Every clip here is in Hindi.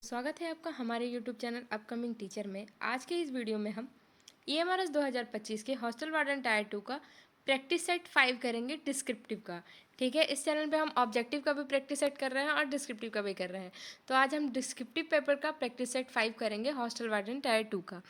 स्वागत है आपका हमारे YouTube चैनल अपकमिंग टीचर में। आज के इस वीडियो में हम EMRS 2025 के हॉस्टल वार्डन टायर 2 का प्रैक्टिस सेट 5 करेंगे डिस्क्रिप्टिव का। ठीक है, इस चैनल पे हम ऑब्जेक्टिव का भी प्रैक्टिस सेट कर रहे हैं और डिस्क्रिप्टिव का भी कर रहे हैं। तो आज हम डिस्क्रिप्टिव पेपर का प्रैक्टिस सेट 5 करेंगे हॉस्टल वार्डन टायर 2 का।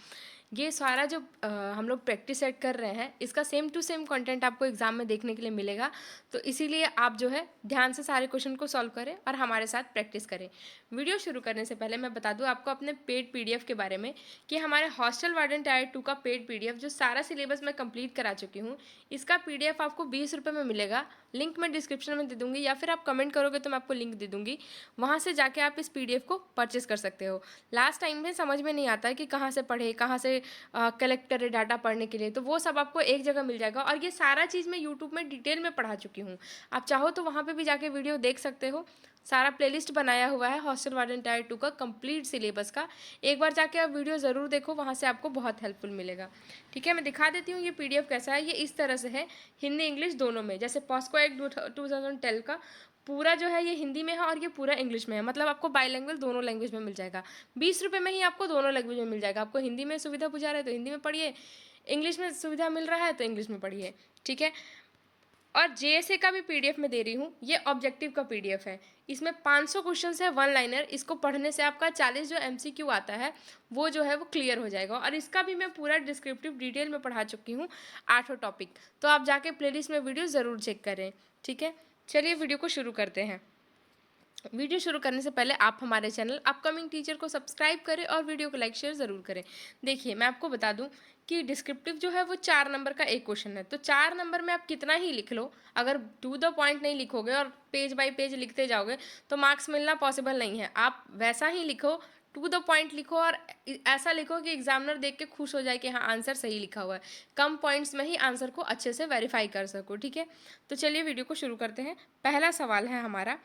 ये सारा जो हम लोग प्रैक्टिस सेट कर रहे हैं इसका सेम टू सेम कंटेंट आपको एग्जाम में देखने के लिए मिलेगा। तो इसीलिए आप जो है ध्यान से सारे क्वेश्चन को सॉल्व करें और हमारे साथ प्रैक्टिस करें। वीडियो शुरू करने से पहले मैं बता दूं आपको अपने पेड पीडीएफ के बारे में कि हमारे हॉस्टल वार्डन टायर 2 का पेड पीडीएफ जो सारा सिलेबस मैं कंप्लीट करा चुकी हूँ, इसका पीडीएफ आपको 20 रुपये में मिलेगा। लिंक मैं डिस्क्रिप्शन में दे दूँगी या फिर आप कमेंट करोगे तो मैं आपको लिंक दे दूँगी, वहाँ से जाके आप इस पीडीएफ को परचेस कर सकते हो। लास्ट टाइम में समझ में नहीं आता है कि कहाँ से पढ़े, कहाँ से कलेक्ट करे डाटा पढ़ने के लिए, तो वो सब आपको एक जगह मिल जाएगा। और ये सारा चीज़ मैं यूट्यूब में डिटेल में पढ़ा चुकी हूँ, आप चाहो तो वहाँ पे भी जाके वीडियो देख सकते हो। सारा प्लेलिस्ट बनाया हुआ है हॉस्टल वार्डन टायर 2 का कंप्लीट सिलेबस का। एक बार जाके आप वीडियो ज़रूर देखो, वहाँ से आपको बहुत हेल्पफुल मिलेगा। ठीक है, मैं दिखा देती हूँ ये पीडीएफ कैसा है। ये इस तरह से है, हिंदी इंग्लिश दोनों में। जैसे पॉस्को एक्ट 2010 का पूरा जो है ये हिंदी में है और ये पूरा इंग्लिश में है, मतलब आपको बाईलैंग्वेज दोनों लैंग्वेज में मिल जाएगा। 20 रुपये में ही आपको दोनों लैंग्वेज में मिल जाएगा। आपको हिंदी में सुविधा बुझा रहे तो हिंदी में पढ़िए, इंग्लिश में सुविधा मिल रहा है तो इंग्लिश में पढ़िए। ठीक है, और जेएसए का भी पीडीएफ में दे रही हूँ, ये ऑब्जेक्टिव का पीडीएफ है। इसमें 500 क्वेश्चन है, वन लाइनर। इसको पढ़ने से आपका 40 जो एमसीक्यू आता है वो जो है वो क्लियर हो जाएगा। और इसका भी मैं पूरा डिस्क्रिप्टिव डिटेल में पढ़ा चुकी हूँ, 8 टॉपिक। तो आप जाके प्लेलिस्ट में वीडियो ज़रूर चेक करें। ठीक है, चलिए वीडियो को शुरू करते हैं। वीडियो शुरू करने से पहले आप हमारे चैनल अपकमिंग टीचर को सब्सक्राइब करें और वीडियो को लाइक शेयर ज़रूर करें। देखिए, मैं आपको बता दूं कि डिस्क्रिप्टिव जो है वो 4 नंबर का एक क्वेश्चन है। तो 4 नंबर में आप कितना ही लिख लो, अगर टू द पॉइंट नहीं लिखोगे और पेज बाय पेज लिखते जाओगे तो मार्क्स मिलना पॉसिबल नहीं है। आप वैसा ही लिखो, टू द पॉइंट लिखो और ऐसा लिखो कि एग्जामिनर देख के खुश हो जाए कि हाँ आंसर सही लिखा हुआ है। कम पॉइंट्स में ही आंसर को अच्छे से वेरीफाई कर सको। ठीक है, तो चलिए वीडियो को शुरू करते हैं। पहला सवाल है हमारा,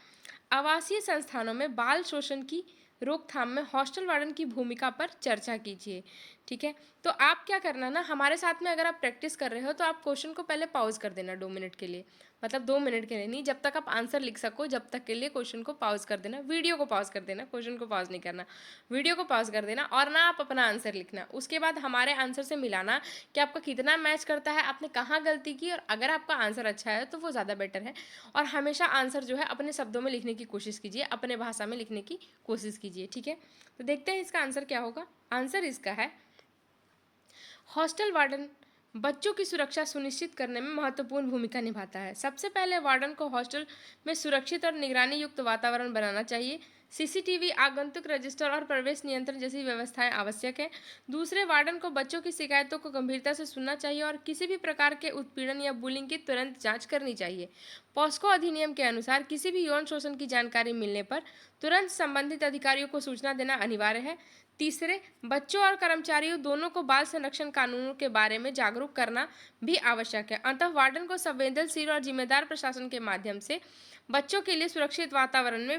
आवासीय संस्थानों में बाल शोषण की रोकथाम में हॉस्टल वार्डन की भूमिका पर चर्चा कीजिए। ठीक है, तो आप क्या करना ना, हमारे साथ में अगर आप प्रैक्टिस कर रहे हो तो आप क्वेश्चन को पहले पॉज कर देना 2 मिनट के लिए। मतलब 2 मिनट के लिए नहीं, जब तक आप आंसर लिख सको जब तक के लिए क्वेश्चन को पॉज कर देना। वीडियो को पॉज कर देना, क्वेश्चन को पॉज नहीं करना। वीडियो को पॉज कर देना और ना आप अपना आंसर लिखना। उसके बाद हमारे आंसर से मिलाना कि आपका कितना मैच करता है, आपने कहाँ गलती की, और अगर आपका आंसर अच्छा है तो वो ज़्यादा बेटर है। और हमेशा आंसर जो है अपने शब्दों में लिखने की कोशिश कीजिए, अपने भाषा में लिखने की कोशिश कीजिए। ठीक है, तो देखते हैं इसका आंसर क्या होगा। आंसर इसका है, हॉस्टल वार्डन बच्चों की सुरक्षा सुनिश्चित करने में महत्वपूर्ण भूमिका निभाता है। सबसे पहले वार्डन को हॉस्टल में सुरक्षित और निगरानी युक्त वातावरण बनाना चाहिए। सीसीटीवी, आगंतुक रजिस्टर और प्रवेश नियंत्रण जैसी व्यवस्थाएं आवश्यक है। दूसरे, वार्डन को बच्चों की शिकायतों को गंभीरता से सुनना चाहिए और किसी भी प्रकार के उत्पीड़न या बुलिंग की तुरंत जांच करनी चाहिए। पॉस्को अधिनियम के अनुसार किसी भी यौन शोषण की जानकारी मिलने पर तुरंत संबंधित अधिकारियों को सूचना देना अनिवार्य है। तीसरे, बच्चों और कर्मचारियों दोनों को बाल संरक्षण कानूनों के बारे में जागरूक करना भी आवश्यक है। अतः वार्डन को संवेदनशील और जिम्मेदार प्रशासन के माध्यम से बच्चों के लिए सुरक्षित वातावरण में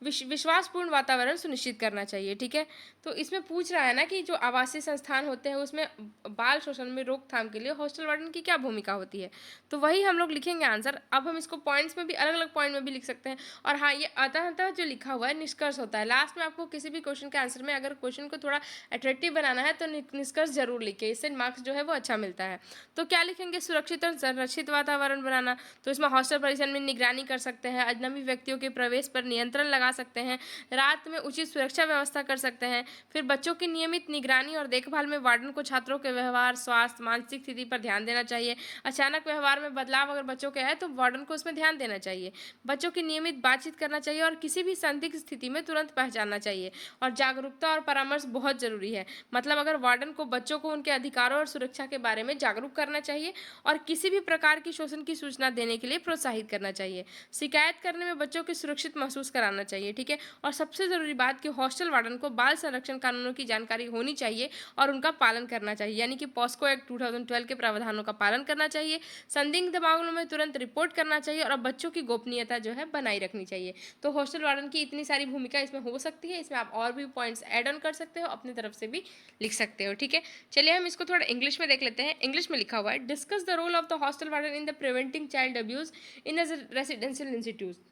विश्वासपूर्ण वातावरण सुनिश्चित करना चाहिए। ठीक है, तो इसमें पूछ रहा है ना कि जो आवासीय संस्थान होते हैं उसमें बाल शोषण में रोकथाम के लिए हॉस्टल वार्डन की क्या भूमिका होती है, तो वही हम लोग लिखेंगे आंसर। अब हम इसको पॉइंट्स में भी, अलग अलग पॉइंट में भी लिख सकते हैं। और हाँ, ये अतः जो लिखा हुआ है निष्कर्ष होता है। लास्ट में आपको किसी भी क्वेश्चन के आंसर में अगर क्वेश्चन को थोड़ा अट्रैक्टिव बनाना है तो निष्कर्ष जरूर लिखिए, इससे मार्क्स जो है वो अच्छा मिलता है। तो क्या लिखेंगे, सुरक्षित और संरक्षित वातावरण बनाना। तो इसमें हॉस्टल परिसर में निगरानी कर सकते हैं, अजनबी व्यक्तियों के प्रवेश पर नियंत्रण लगा सकते हैं, रात में उचित सुरक्षा व्यवस्था कर सकते हैं। फिर बच्चों की नियमित निगरानी और देखभाल में वार्डन को छात्रों के व्यवहार, स्वास्थ्य, मानसिक स्थिति पर ध्यान देना चाहिए। अचानक व्यवहार में बदलाव अगर बच्चों के आए तो वार्डन को उसमें ध्यान देना चाहिए। बच्चों की नियमित बातचीत करना चाहिए और किसी भी संदिग्ध स्थिति में तुरंत पहचानना चाहिए। और जागरूकता और परामर्श बहुत जरूरी है। मतलब अगर वार्डन को बच्चों को उनके अधिकारों और सुरक्षा के बारे में जागरूक करना चाहिए और किसी भी प्रकार की शोषण की सूचना देने के लिए प्रोत्साहित करना चाहिए। शिकायत करने में बच्चों को सुरक्षित महसूस कराना चाहिए। ठीक है, और सबसे जरूरी बात कि हॉस्टल वार्डन को बाल संरक्षण कानूनों की जानकारी होनी चाहिए और उनका पालन करना चाहिए, यानी कि पॉस्को एक्ट 2012 के प्रावधानों का पालन करना चाहिए। संदिग्ध मामलों में तुरंत रिपोर्ट करना चाहिए और बच्चों की गोपनीयता जो है बनाई रखनी चाहिए। तो हॉस्टल वार्डन की इतनी सारी भूमिका इसमें हो सकती है। इसमें आप और भी पॉइंट्स ऐड ऑन कर सकते हो, अपनी तरफ से भी लिख सकते हो। ठीक है, चलिए हम इसको थोड़ा इंग्लिश में देख लेते हैं। इंग्लिश में लिखा हुआ है, discuss the role of the hostel warden in the preventing child abuse in residential institute.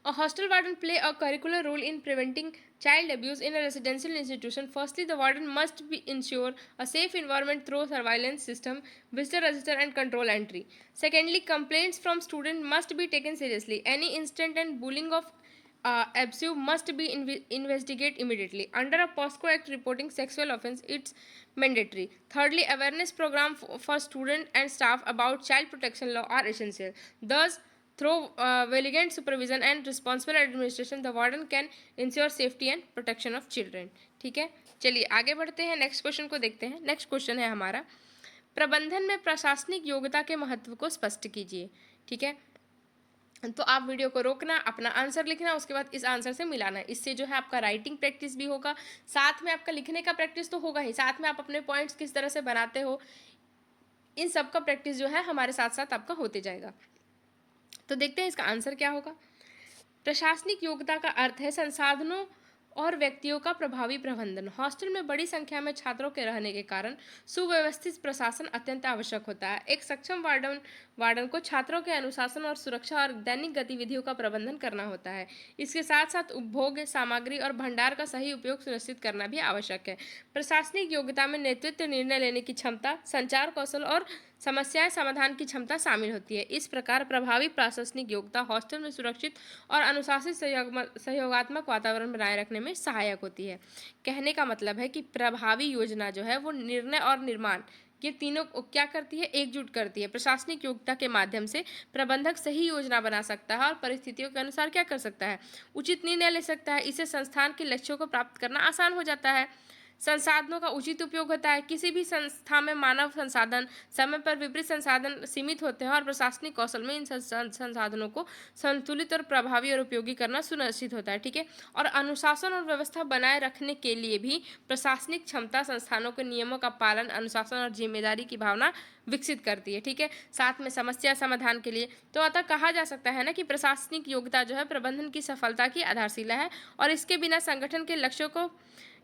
A hostel warden play a curricular role in preventing child abuse in a residential institution. Firstly, the warden must ensure a safe environment through surveillance system, visitor register, and control entry. Secondly, complaints from students must be taken seriously. Any incident and bullying of abuse must be investigated immediately. Under a POSCO Act reporting sexual offense, it's mandatory. Thirdly, awareness program for student and staff about child protection law are essential. Thus, through vigilant supervision and responsible administration, the warden can ensure safety and protection of children. ठीक है, चलिए आगे बढ़ते हैं, नेक्स्ट क्वेश्चन को देखते हैं। नेक्स्ट क्वेश्चन है हमारा, प्रबंधन में प्रशासनिक योग्यता के महत्व को स्पष्ट कीजिए। ठीक है, तो आप वीडियो को रोकना, अपना आंसर लिखना, उसके बाद इस आंसर से मिलाना। इससे जो है आपका राइटिंग प्रैक्टिस भी होगा, साथ में आपका लिखने का प्रैक्टिस तो होगा ही, साथ में आप अपने पॉइंट्स किस तरह से बनाते हो, इन सब का प्रैक्टिस जो है हमारे साथ साथ आपका होते जाएगा। तो देखते हैं इसका आंसर क्या होगा। प्रशासनिक योग्यता का अर्थ है संसाधनों और व्यक्तियों का प्रभावी प्रबंधन। हॉस्टल में बड़ी संख्या में छात्रों के रहने के कारण सुव्यवस्थित प्रशासन अत्यंत आवश्यक होता है। एक सक्षम वार्डन को छात्रों के अनुशासन और सुरक्षा और दैनिक गतिविधियों का प्रबंधन करना होता है। इसके साथ साथ उपभोग सामग्री और भंडार का सही उपयोग सुनिश्चित करना भी आवश्यक है। प्रशासनिक योग्यता में नेतृत्व, निर्णय लेने की क्षमता, संचार कौशल और समस्याएं समाधान की क्षमता शामिल होती है। इस प्रकार प्रभावी प्रशासनिक योग्यता हॉस्टल में सुरक्षित और अनुशासित सहयोगात्मक वातावरण बनाए रखने में सहायक होती है। कहने का मतलब है कि प्रभावी योजना जो है वो निर्णय और निर्माण, ये तीनों को क्या करती है, एकजुट करती है। प्रशासनिक योग्यता के माध्यम से प्रबंधक सही योजना बना सकता है और परिस्थितियों के अनुसार क्या कर सकता है, उचित निर्णय ले सकता है। इससे संस्थान के लक्ष्यों को प्राप्त करना आसान हो जाता है। संसाधनों का उचित उपयोग होता है। किसी भी संस्था में मानव संसाधन, समय पर विपरीत संसाधन सीमित होते हैं और प्रशासनिक कौशल में इन संसाधनों को संतुलित और प्रभावी और उपयोगी करना सुनिश्चित होता है। ठीक है, और अनुशासन और व्यवस्था बनाए रखने के लिए भी प्रशासनिक क्षमता संस्थानों के नियमों का पालन, अनुशासन और जिम्मेदारी की भावना विकसित करती है। ठीक है, साथ में समस्या समाधान के लिए तो अतः कहा जा सकता है ना कि प्रशासनिक योग्यता जो है प्रबंधन की सफलता की आधारशिला है और इसके बिना संगठन के लक्ष्यों को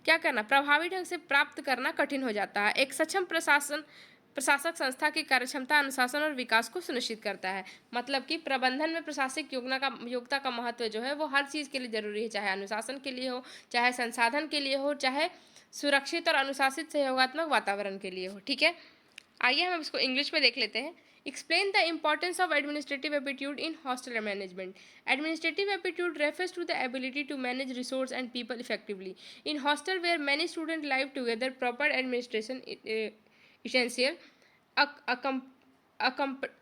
क्या करना, प्रभावी ढंग से प्राप्त करना कठिन हो जाता है। एक सक्षम प्रशासक संस्था की कार्यक्षमता, अनुशासन और विकास को सुनिश्चित करता है। मतलब कि प्रबंधन में प्रशासनिक योग्यता का महत्व जो है वो हर चीज़ के लिए जरूरी है, चाहे अनुशासन के लिए हो, चाहे संसाधन के लिए हो, चाहे सुरक्षित और अनुशासित सहयोगात्मक वातावरण के लिए हो। ठीक है, आइए हम इसको इंग्लिश में देख लेते हैं। Explain the importance of administrative aptitude in hostel management. Administrative aptitude refers to the ability to manage resource and people effectively. In hostel where many students live together, proper administration essential. A, a, com- a, comp-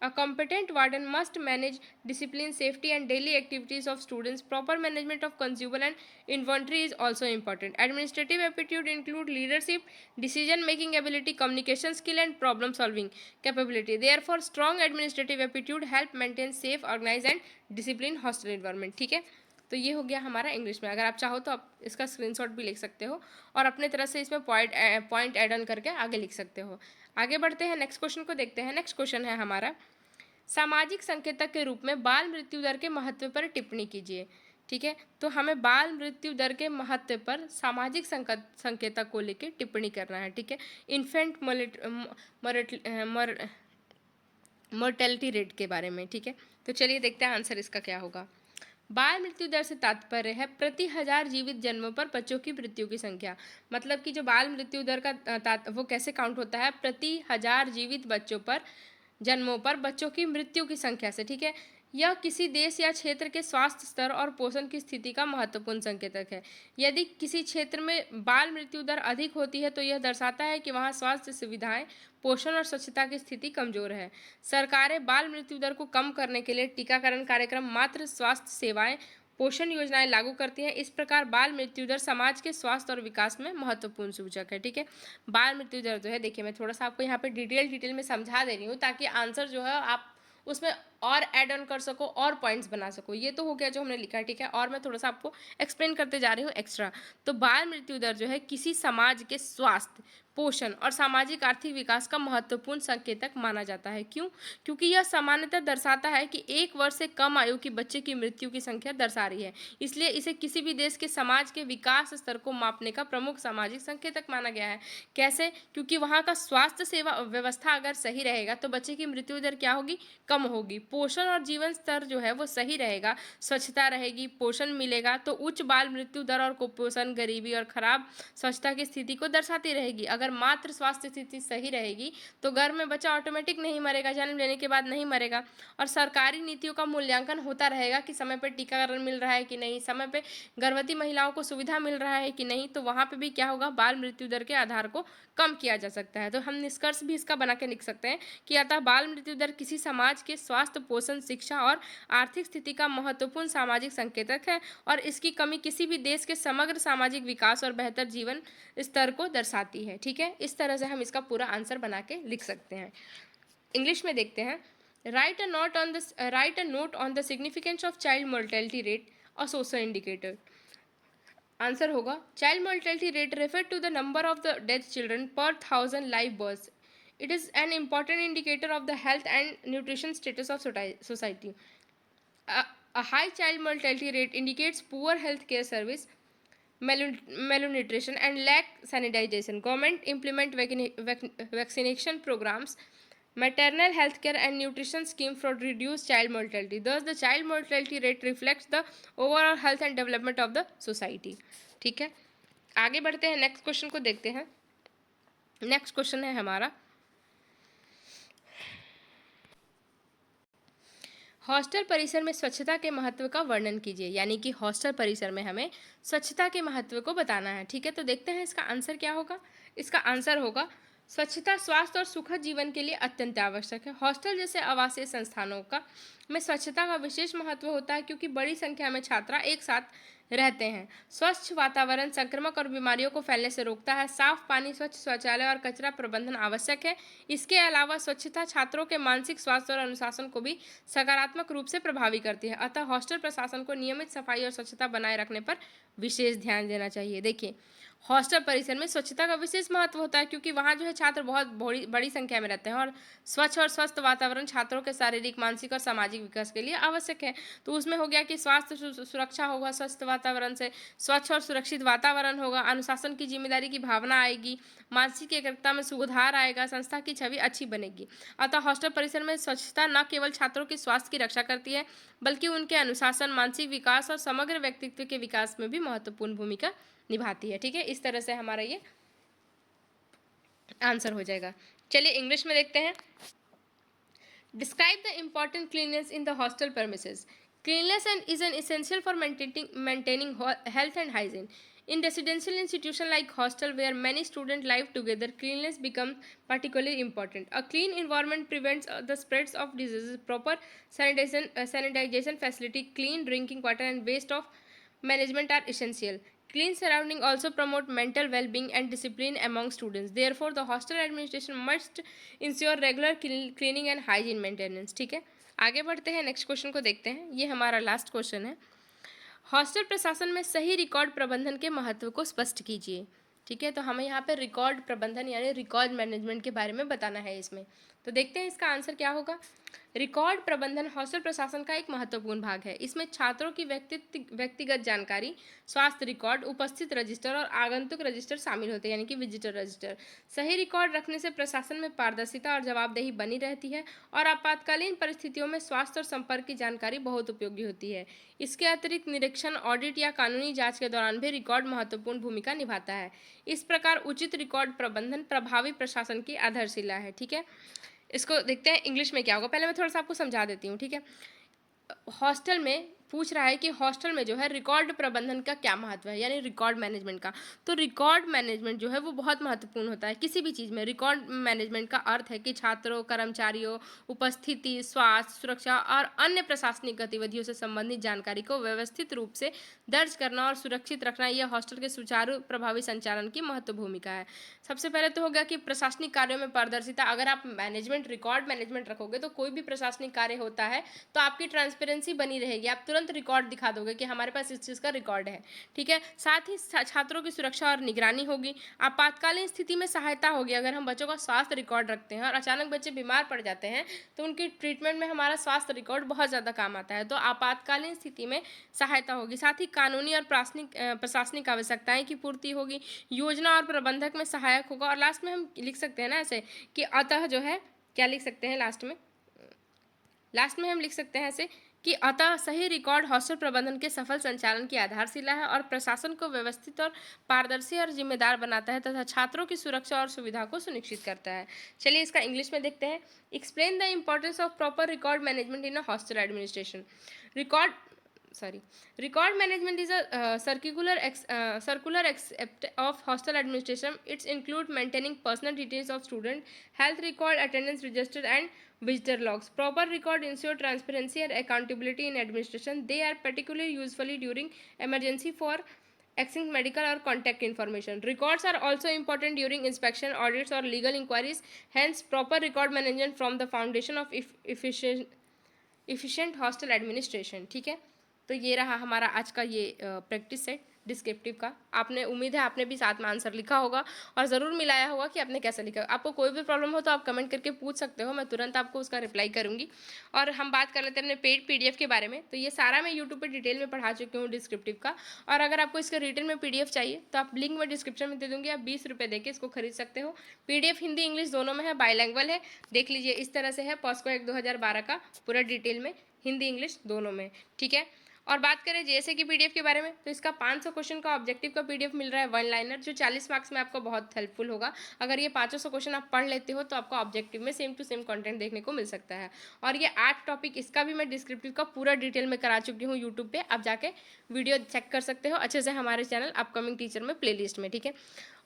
A competent warden must manage discipline, safety, and daily activities of students. Proper management of consumable and inventory is also important. Administrative aptitude include leadership, decision-making ability, communication skill, and problem-solving capability. Therefore, strong administrative aptitude help maintain safe, organized, and disciplined hostel environment. ठीक है, तो ये हो गया हमारा इंग्लिश में। अगर आप चाहो तो आप इसका स्क्रीनशॉट भी लिख सकते हो और अपने तरह से इसमें पॉइंट ऐड ऑन करके आगे लिख सकते हो। आगे बढ़ते हैं, नेक्स्ट क्वेश्चन को देखते हैं। नेक्स्ट क्वेश्चन है हमारा, सामाजिक संकेतक के रूप में बाल मृत्यु दर के महत्व पर टिप्पणी कीजिए। ठीक है, तो हमें बाल मृत्यु दर के महत्व पर सामाजिक संकेतक को लेकर टिप्पणी करना है। ठीक है, इन्फेंट मोर्टेलिटी रेट के बारे में। ठीक है, तो चलिए देखते हैं आंसर इसका क्या होगा। बाल मृत्यु दर से तात्पर्य है प्रति 1000 जीवित जन्मों पर बच्चों की मृत्यु की संख्या। मतलब कि जो बाल मृत्यु दर का वो कैसे काउंट होता है, प्रति 1000 जीवित बच्चों पर जन्मों पर बच्चों की मृत्यु की संख्या से। ठीक है, यह किसी देश या क्षेत्र के स्वास्थ्य स्तर और पोषण की स्थिति का महत्वपूर्ण संकेतक है। यदि किसी क्षेत्र में बाल मृत्यु दर अधिक होती है तो यह दर्शाता है कि वहाँ स्वास्थ्य सुविधाएं, पोषण और स्वच्छता की स्थिति कमजोर है। सरकारें बाल मृत्यु दर को कम करने के लिए टीकाकरण कार्यक्रम, मातृ स्वास्थ्य सेवाएं, पोषण योजनाएं लागू करती हैं। इस प्रकार बाल मृत्यु दर समाज के स्वास्थ्य और विकास में महत्वपूर्ण सूचक है। ठीक है, बाल मृत्यु दर जो है, देखिए मैं थोड़ा सा आपको यहाँ पे डिटेल में समझा दे रही हूँ ताकि आंसर जो है आप उसमें और ऐड ऑन कर सको और पॉइंट्स बना सको। ये तो हो गया जो हमने लिखा है। ठीक है, और मैं थोड़ा सा आपको एक्सप्लेन करते जा रही हूँ एक्स्ट्रा। तो बाल मृत्यु दर जो है किसी समाज के स्वास्थ्य, पोषण और सामाजिक आर्थिक विकास का महत्वपूर्ण संकेतक माना जाता है। क्यों? क्योंकि यह सामान्यतः दर्शाता है कि 1 वर्ष से कम आयु की बच्चे की मृत्यु की संख्या दर्शा रही है। इसलिए इसे किसी भी देश के समाज के विकास स्तर को मापने का प्रमुख सामाजिक संकेतक माना गया है। कैसे? क्योंकि वहाँ का स्वास्थ्य सेवा व्यवस्था अगर सही रहेगा तो बच्चे की मृत्यु दर क्या होगी, कम होगी। पोषण और जीवन स्तर जो है वो सही रहेगा, स्वच्छता रहेगी, पोषण मिलेगा, तो उच्च बाल मृत्यु दर और कुपोषण, गरीबी और खराब स्वच्छता की स्थिति को दर्शाती रहेगी। अगर मातृ स्वास्थ्य स्थिति सही रहेगी तो गर्भ में बच्चा ऑटोमेटिक नहीं मरेगा, जन्म लेने के बाद नहीं मरेगा। और सरकारी नीतियों का मूल्यांकन होता रहेगा कि समय पर टीकाकरण मिल रहा है कि नहीं, समय पे गर्भवती महिलाओं को सुविधा मिल रहा है कि नहीं, तो वहाँ पे भी क्या होगा, बाल मृत्यु दर के आधार को कम किया जा सकता है। तो हम निष्कर्ष भी इसका बना के लिख सकते हैं कि अतः बाल मृत्यु दर किसी समाज के स्वास्थ्य, पोषण, शिक्षा और आर्थिक स्थिति का महत्वपूर्ण सामाजिक संकेतक है और इसकी कमी किसी भी देश के समग्र सामाजिक विकास और बेहतर जीवन स्तर को दर्शाती है। ठीक है, इस तरह से हम इसका पूरा आंसर बना के लिख सकते हैं। इंग्लिश में देखते हैं। Write a note on the significance of child mortality rate, a social indicator. Answer होगा child mortality rate refer to the number of the death children per 1000 live births. It is an important indicator of the health and nutrition status of society. A high child mortality rate indicates poor health care service, malnutrition, and lack sanitization. Government implement vaccination programs, maternal health care, and nutrition scheme for reduce child mortality. Thus, the child mortality rate reflects the overall health and development of the society. ठीक है, आगे बढ़ते हैं, नेक्स्ट क्वेश्चन को देखते हैं। नेक्स्ट क्वेश्चन है हमारा, हॉस्टल परिसर में स्वच्छता के महत्व का वर्णन कीजिए। यानी कि हॉस्टल परिसर में हमें स्वच्छता के महत्व को बताना है। ठीक है, तो देखते हैं इसका आंसर क्या होगा। इसका आंसर होगा स्वच्छता स्वास्थ्य और सुखद जीवन के लिए अत्यंत आवश्यक है। हॉस्टल जैसे आवासीय संस्थानों का में स्वच्छता का विशेष महत्व होता है क्योंकि बड़ी संख्या में छात्र एक साथ रहते हैं। स्वच्छ वातावरण संक्रमण और बीमारियों को फैलने से रोकता है। साफ पानी, स्वच्छ शौचालय और कचरा प्रबंधन आवश्यक है। इसके अलावा स्वच्छता छात्रों के मानसिक स्वास्थ्य और अनुशासन को भी सकारात्मक रूप से प्रभावी करती है। अतः हॉस्टल प्रशासन को नियमित सफाई और स्वच्छता बनाए रखने पर विशेष ध्यान देना चाहिए। देखिए, हॉस्टल परिसर में स्वच्छता का विशेष महत्व होता है क्योंकि वहाँ जो है छात्र बहुत बड़ी संख्या में रहते हैं और स्वच्छ और स्वस्थ वातावरण छात्रों के शारीरिक, मानसिक और सामाजिक विकास के लिए आवश्यक है। तो उसमें हो गया कि स्वास्थ्य सुरक्षा होगा, स्वस्थ वातावरण से स्वच्छ और सुरक्षित वातावरण होगा, अनुशासन की जिम्मेदारी की भावना आएगी, मानसिक एकाग्रता में सुधार आएगा, संस्था की छवि अच्छी बनेगी। अतः हॉस्टल परिसर में स्वच्छता न केवल छात्रों के स्वास्थ्य की रक्षा करती है बल्कि उनके अनुशासन, मानसिक विकास और समग्र व्यक्तित्व के विकास में भी महत्वपूर्ण भूमिका निभाती है। ठीक है, इस तरह से हमारा ये आंसर हो जाएगा। चलिए इंग्लिश में देखते हैं। Describe the important cleanliness in the hostel premises. Cleanliness is an essential for maintaining health and hygiene. In residential institution like hostel where many students live together, cleanliness becomes particularly important. A clean environment prevents the spreads of diseases. Proper sanitization facility, clean drinking water and waste of management are essential. Clean surroundings also promote mental well-being and discipline among students. Therefore, the hostel administration must ensure regular cleaning and hygiene maintenance. ठीक है, आगे बढ़ते हैं, नेक्स्ट क्वेश्चन को देखते हैं। ये हमारा लास्ट क्वेश्चन है। हॉस्टल प्रशासन में सही रिकॉर्ड प्रबंधन के महत्व को स्पष्ट कीजिए। ठीक है, तो हमें यहाँ पे रिकॉर्ड प्रबंधन यानी रिकॉर्ड मैनेजमेंट के बारे में बताना है इसमें। तो देखते हैं इसका आंसर क्या होगा। रिकॉर्ड प्रबंधन हॉस्टल प्रशासन का एक महत्वपूर्ण भाग है। इसमें छात्रों की व्यक्तिगत जानकारी, स्वास्थ्य रिकॉर्ड, उपस्थित रजिस्टर और आगंतुक रजिस्टर शामिल होते हैं, यानी कि विजिटर रजिस्टर। सही रिकॉर्ड रखने से प्रशासन में पारदर्शिता और जवाबदेही बनी रहती है और आपातकालीन परिस्थितियों में स्वास्थ्य और संपर्क की जानकारी बहुत उपयोगी होती है। इसके अतिरिक्त निरीक्षण, ऑडिट या कानूनी जांच के दौरान भी रिकॉर्ड महत्वपूर्ण भूमिका निभाता है। इस प्रकार उचित रिकॉर्ड प्रबंधन प्रभावी प्रशासन की आधारशिला है। ठीक है, इसको देखते हैं इंग्लिश में क्या होगा। पहले मैं थोड़ा सा आपको समझा देती हूँ। ठीक है, हॉस्टल में पूछ रहा है कि हॉस्टल में जो है रिकॉर्ड प्रबंधन का क्या महत्व है, यानी रिकॉर्ड मैनेजमेंट का। तो रिकॉर्ड मैनेजमेंट जो है वो बहुत महत्वपूर्ण होता है किसी भी चीज़ में। रिकॉर्ड मैनेजमेंट का अर्थ है कि छात्रों, कर्मचारियों, उपस्थिति, स्वास्थ्य, सुरक्षा और अन्य प्रशासनिक गतिविधियों से संबंधित जानकारी को व्यवस्थित रूप से दर्ज करना और सुरक्षित रखना। यह हॉस्टल के सुचारू प्रभावी संचालन की महत्व भूमिका है। सबसे पहले तो हो गया कि प्रशासनिक कार्यों में पारदर्शिता। अगर आप मैनेजमेंट, रिकॉर्ड मैनेजमेंट रखोगे तो कोई भी प्रशासनिक कार्य होता है तो आपकी ट्रांसपेरेंसी बनी रहेगी, आप तुरंत रिकॉर्ड दिखा दोगे कि हमारे पास इस चीज़ का रिकॉर्ड है। ठीक है, साथ ही छात्रों की सुरक्षा और निगरानी होगी। आपातकालीन स्थिति में सहायता होगी। अगर हम बच्चों का स्वास्थ्य रिकॉर्ड रखते हैं और अचानक बच्चे बीमार पड़ जाते हैं तो उनकी ट्रीटमेंट में हमारा स्वास्थ्य रिकॉर्ड बहुत ज़्यादा काम आता है, तो आपातकालीन स्थिति में सहायता होगी। साथ ही कानूनी और प्रशासनिक आवश्यकताएं की पूर्ति होगी। योजना और प्रबंधक में सहायक होगा। और लास्ट में हम लिख सकते हैं ना ऐसे कि अतः जो है, क्या लिख सकते हैं लास्ट में, लास्ट में हम लिख सकते हैं ऐसे कि अतः सही रिकॉर्ड हॉस्टल प्रबंधन के सफल संचालन की आधारशिला है और प्रशासन को व्यवस्थित और पारदर्शी और जिम्मेदार बनाता है तथा छात्रों की सुरक्षा और सुविधा को सुनिश्चित करता है। चलिए इसका इंग्लिश में देखते हैं। Explain the importance of proper record management in a hostel administration. Record record management is a circular aspect of hostel administration. It includes maintaining personal details of student, health record, attendance register, and visitor logs. Proper record ensure transparency and accountability in administration. They are particularly useful during emergency for accessing medical or contact information. Records are also important during inspection, audits, or legal inquiries. Hence, proper record management from the foundation of efficient hostel administration. ठीक है, तो ये रहा हमारा आज का ये प्रैक्टिस सेट डिस्क्रिप्टिव का। आपने उम्मीद है आपने भी साथ में आंसर लिखा होगा और ज़रूर मिलाया होगा कि आपने कैसा लिखा। आपको कोई भी प्रॉब्लम हो तो आप कमेंट करके पूछ सकते हो, मैं तुरंत आपको उसका रिप्लाई करूँगी। और हम बात कर लेते हैं अपने पेड पीडीएफ के बारे में। तो ये सारा मैं यूट्यूब पर डिटेल में पढ़ा चुकी हूँ डिस्क्रिप्टिव का। और अगर आपको इसका रिटर्न में पीडीएफ चाहिए तो आप लिंक मैं डिस्क्रिप्शन में दे दूँगी, आप 20 रुपये देके इसको खरीद सकते हो। पीडीएफ हिंदी इंग्लिश दोनों में है, बाईलैंग्वेज है। देख लीजिए इस तरह से है, पॉस्को 1 2012 का पूरा डिटेल में हिंदी इंग्लिश दोनों में। ठीक है, और बात करें जेएसए की पीडीएफ के बारे में तो इसका 500 क्वेश्चन का ऑब्जेक्टिव का पीडीएफ मिल रहा है, वन लाइनर, जो 40 मार्क्स में आपको बहुत हेल्पफुल होगा। अगर ये 500 क्वेश्चन आप पढ़ लेते हो तो आपको ऑब्जेक्टिव में सेम टू सेम कंटेंट देखने को मिल सकता है। और ये 8 टॉपिक इसका भी मैं डिस्क्रिप्टिव का पूरा डिटेल में करा चुकी हूँ यूट्यूब पे, आप जाके वीडियो चेक कर सकते हो अच्छे से हमारे चैनल अपकमिंग टीचर में प्लेलिस्ट में। ठीक है,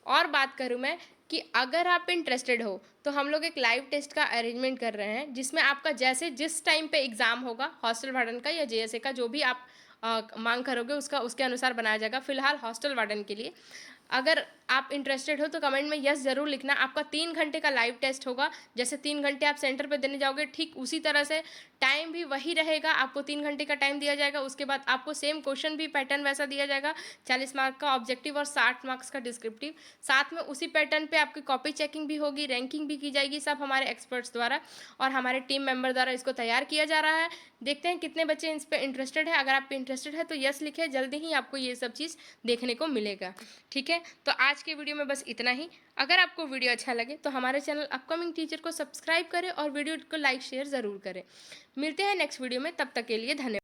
और बात करूँ मैं कि अगर आप इंटरेस्टेड हो तो हम लोग एक लाइव टेस्ट का अरेंजमेंट कर रहे हैं, जिसमें आपका जैसे जिस टाइम पे एग्ज़ाम होगा हॉस्टल वार्डन का या जेएसए का, जो भी आप मांग करोगे उसका उसके अनुसार बनाया जाएगा। फिलहाल हॉस्टल वार्डन के लिए अगर आप इंटरेस्टेड हो तो कमेंट में यस ज़रूर लिखना। आपका 3 घंटे का लाइव टेस्ट होगा। जैसे 3 घंटे आप सेंटर पे देने जाओगे, ठीक उसी तरह से टाइम भी वही रहेगा। आपको 3 घंटे का टाइम दिया जाएगा, उसके बाद आपको सेम क्वेश्चन भी पैटर्न वैसा दिया जाएगा, 40 मार्क का ऑब्जेक्टिव और 60 मार्क्स का डिस्क्रिप्टिव। साथ में उसी पैटर्न पे आपकी कॉपी चेकिंग भी होगी, रैंकिंग भी की जाएगी, सब हमारे एक्सपर्ट्स द्वारा और हमारे टीम मेंबर द्वारा इसको तैयार किया जा रहा है। देखते हैं कितने बच्चे इस पर इंटरेस्टेड है। अगर आप इंटरेस्टेड है तो यस लिखे, जल्दी ही आपको ये सब चीज़ देखने को मिलेगा। ठीक है, तो आज के वीडियो में बस इतना ही। अगर आपको वीडियो अच्छा लगे तो हमारे चैनल अपकमिंग टीचर को सब्सक्राइब करें और वीडियो को लाइक शेयर ज़रूर करें। मिलते हैं नेक्स्ट वीडियो में, तब तक के लिए धन्यवाद।